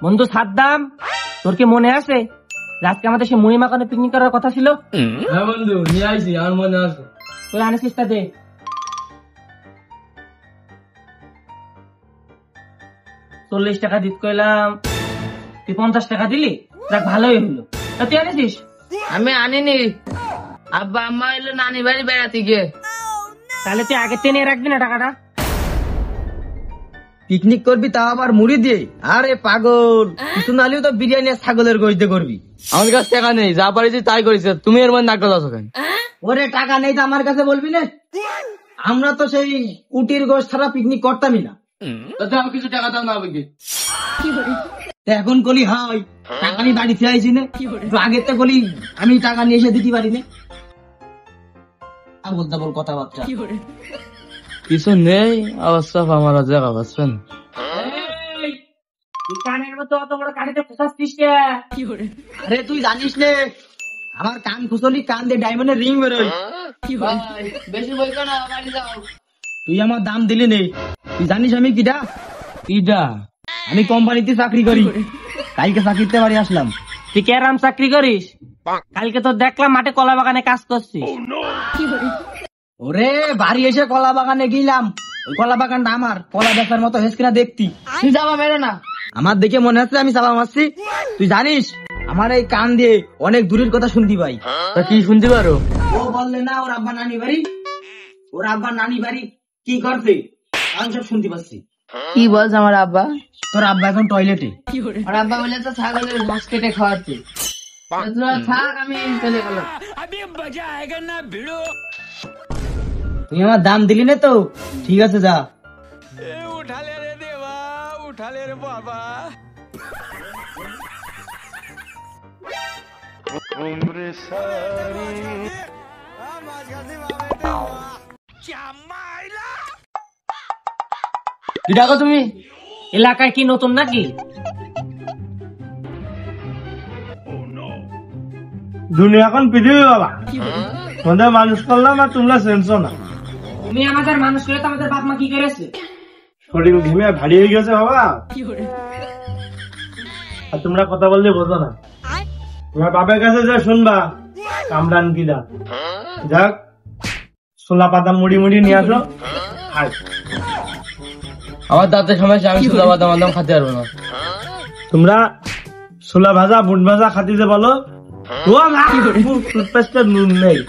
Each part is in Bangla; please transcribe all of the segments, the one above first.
বন্ধু সাদ্দাম, তোর কি মনে আছে আজকে আমাদের সে মহিমাকানে পিকনিক করার কথা ছিল? হ্যাঁ বন্ধু, নিয়ে আইছি, আমার মনে আছে। তুই আনিস তা দে। $40 দিতে কইলাম, তুই 50 টাকা দিলি, দেখ ভালোই হলো। তুই আনিস? আমি আনিনি, আব্বা আম্মা এলো নানি বাড়ি বেড়াতে গিয়ে। তাহলে তুই আগে টেনে রাখবি না টাকাটা। পিকনিক করবি তা আবার মুড়ি দিয়ে? আরে পাগল, কিছু নালিও তো বিরিয়ানি আর ছাগলের গোশত দিয়ে করবি। আমার কাছে টাকা নেই, যা পারিছি তাই করেছি, তুমি এর মধ্যে নাক গলাছো কেন? ওরে টাকা নেই তো আমার কাছে বলবি না? আমরা তো সেই উটির গোশত ছাড়া পিকনিক করতামই না। দাও কিছু টাকা দাও না আমাকে। এখন কলি হয় টাকা নিয়ে বাড়িতে আইছি না, তো আগে তো কলি আমি টাকা নিয়ে এসে দিতে পারি না। আর বলতে বল কথাবার্তা কিছু নেই, অবস্থা আমার জায়গা পাচ্ছেন। কানের মতো অত বড় কাঠিতে ফসাচ্ছিস কি করে? আরে তুই জানিস নে, আমার কান খুসলি কান দিয়ে ডায়মন্ডের রিং বেরোয়। বেশি বই না, বাড়ি যাও। তুই আমার দাম দিলি নেই, তুই জানিস আমি কিডা? আমি কোম্পানিতে চাকরি করি, কালকে চাকরিতে বাড়ি আসলাম। তুই কেরাম চাকরি করিস? কালকে তো দেখলাম মাঠে কলা বাগানে কাজ করছিস। ওরে বাড়ি এসে কলা বাগানে গেলাম, ওই কলা বাগানটা আমার, কলা বেচার মতো হেসকিনা দেখতি। তুই যাবা মেরে না, আমার দেখে মনে হচ্ছে আমি চাপা মারছি। তুই জানিস আমার এই কান দিয়ে অনেক দূরের কথা শুনতে পাই। তা কি শুনতে পারো? ও বললে না ওর আব্বা নানি বাড়ি, ওর আব্বা নানি বাড়ি কি করছে আমি সব শুনতে পাচ্ছি। কি বলছে আমার আব্বা? তোর আব্বা এখন টয়লেটে। আর আব্বা বলে তো ছাগলের ঘাস কেটে খাওয়াচ্ছে। থাক, আমি চলে গেলাম। তুই আমার দাম দিলি না তো, ঠিক আছে যা। उठाले रे देवा, उठाले रे बाबा। কি ডাকো তুমি? এলাকায় কি নতুন নাকি? দুনিয়া এখন পৃথিবী বাবা, তোমাদের মানুষ করলাম আর তোমরা চেনছো না। তুমি আমাদের মানুষ করে তো আমাদের বাপ মা কি করেছে? শরীর ঘেমে ভারী হয়ে গেছে বাবা, আর তোমরা কথা বললে বোঝো না। তোমার বাপের কাছে যা শুনবা কামরান কিনা। যাক, ছোলা পাতা মুড়ি মুড়ি নিয়ে আসো, খাই। আমার দাঁতের সমস্যা, আমি সুদা বাদাম বাদাম খেতে পারবো না। তোমরা ছোলা ভাজা বুট ভাজা খাতে যে বলো, টুথপেস্টের নুন নেই।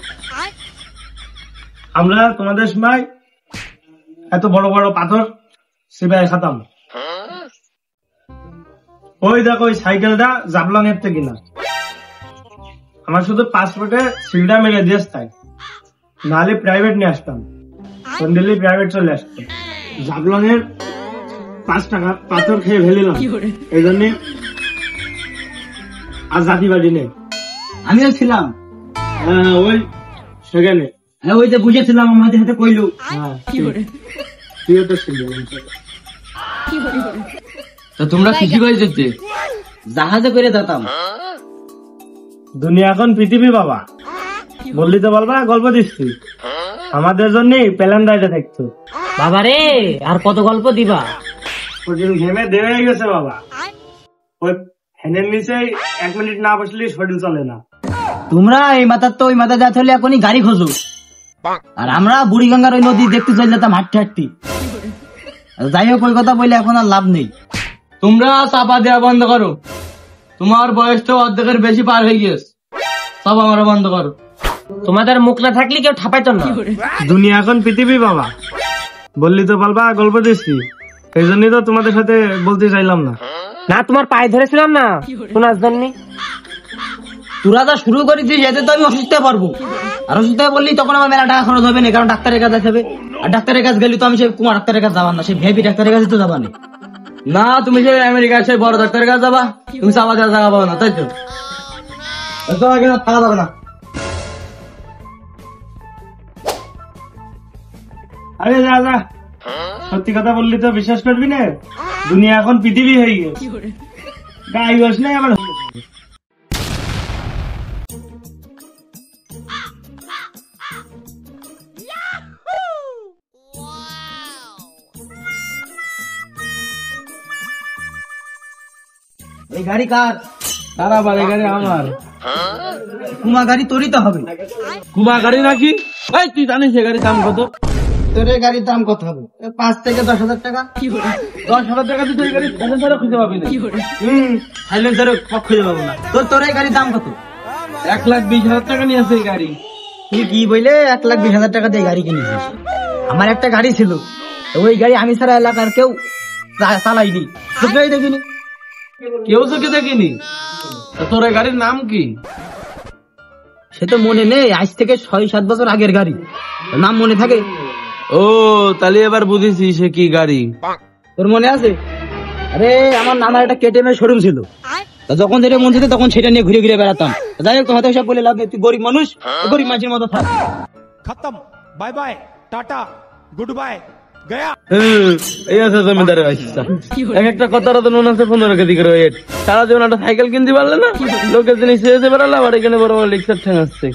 আমরা তোমাদের সময় এত বড় বড় পাথর সিবাই খাতাম। ওই দেখো ওই সাইকেলটা জাবলং এর থেকে কিনা, আমার শুধু পাসপোর্টে সিলটা মেরে দিয়েছ তাই, নাহলে প্রাইভেট নিয়ে আসতাম। সন্ধ্যে প্রাইভেট চলে আসতো। জাবলং এর 5 টাকা পাথর খেয়ে ফেলিলাম, এই জন্য আর জাতি বাড়ি নেই। আমিও ছিলাম, ওই সেখানে। হ্যাঁ ওই যে বুঝেছিলাম, আমাদের হাতে কইলু। তুইও তো ছিলি। তো তোমরা খুশি করে যেতে জাহাজে করে যেতাম। দুনিয়া এখন পৃথিবী বাবা, বললি তো বলবা, গল্প দিচ্ছি। আমাদের জন্য প্ল্যান রাইডে দেখতো বাবারে, আর কত গল্প দিবা? শরীর ঘেমে দেওয়া হয়ে গেছে বাবা। ওই ফ্যানের নিচে 1 মিনিট না বসলে শরীর চলে না। তোমরা এই মাথার তো ওই মাথা যা হলে এখনই গাড়ি খোঁজো, আর আমরা বুড়িগঙ্গার ওই নদী দেখতে চলে যেতাম হাঁটতে হাঁটতে। যাই হোক, ওই কথা বলে এখন আর লাভ নেই। তোমরা চাপা দেওয়া বন্ধ করো, তোমার বয়স তো অর্ধেকের বেশি পার হয়ে গেছে। চাপা মারা বন্ধ করো। তোমাদের মুখ না থাকলে কেউ ঠাপাইতো না। দুনিয়া এখন পৃথিবী বাবা, বললি তো বলবা, গল্প দিচ্ছি। এই জন্যই তো তোমাদের সাথে বলতে চাইলাম না। না, তোমার পায়ে ধরেছিলাম না শোনার জন্য। তোরা যা শুরু করেছিস এতে তো আমি অসুস্থ হয়ে পারবো, আর অসুস্থ হয়ে বললি তখন আমার মেলা টাকা খরচ হবে না, কারণ ডাক্তারের কাছে যাবে। আর ডাক্তারের কাছে গেলে তো আমি সেই কুমার ডাক্তারের কাছে যাবার না, সেই ভেবি ডাক্তারের কাছে তো যাবা না। তুমি সেই আমেরিকার সেই বড় ডাক্তারের কাছে যাবা, তুমি চাপা দেওয়া জায়গা পাবো না, তাই তো? থাকা যাবে না। আরে যা যা, সত্যি কথা বললি তো বিশ্বাস করবি না। দুনিয়া এখন পৃথিবী হয়ে গেছে, গাই বস নাই আবার। এই গাড়ি কার? তারা আবার এই গাড়ি আমার। কুমা গাড়ি তোরই তো হবে। কুমা গাড়ি নাকি? এই তুই জানিস এই গাড়ির দাম কত? তোর এই গাড়ির দাম কত হবে? 5 থেকে 10,000 টাকা। 10,000 টাকা দিয়ে তুই এই গাড়ি সাইলেন্সারও খুঁজে পাবি না। সাইলেন্সারের খুঁজে পাবো না। তোর এই গাড়ির দাম কত? 1,20,000 টাকা নিয়ে আসে এই গাড়ি। তুই কি বইলে 1,20,000 টাকা দিয়ে গাড়ি কিনেছিস? আমার একটা গাড়ি ছিল, ওই গাড়ি আমি ছাড়া এলাকার কেউ চালাইনি, চোখেই দেখিনি। কেউ চোখে দেখিনি? তা তোর এই গাড়ির নাম কি? সে তো মনে নেই, আজ থেকে 6-7 বছর আগের গাড়ি, নাম মনে থাকে? ও তাহলে এবার বুঝেছি সে কি গাড়ি। তোর মনে আছে? আরে আমার নানার একটা কেটিএমের শোরুম ছিল, তা যখন যেটা মন যেত তখন সেটা নিয়ে ঘুরে ঘুরে বেড়াতাম। যাই হোক, হয়তো সব বলে লাভ নেই, তুই গরিব মানুষ, গরিব মানুষের মতো থাক। खत्म bye bye ta ta good bye गया এই আছে জমিদারের বাচ্চা। এক একটা কথার তো মনে আছে 15 কেজি করে ওয়েট। সারা জীবন একটা সাইকেল কিনতে পারলে না, লোকের জিনিস এসে বেড়ালে আবার এখানে বড় বড় রিক্সার ঠেঙাচ্ছে।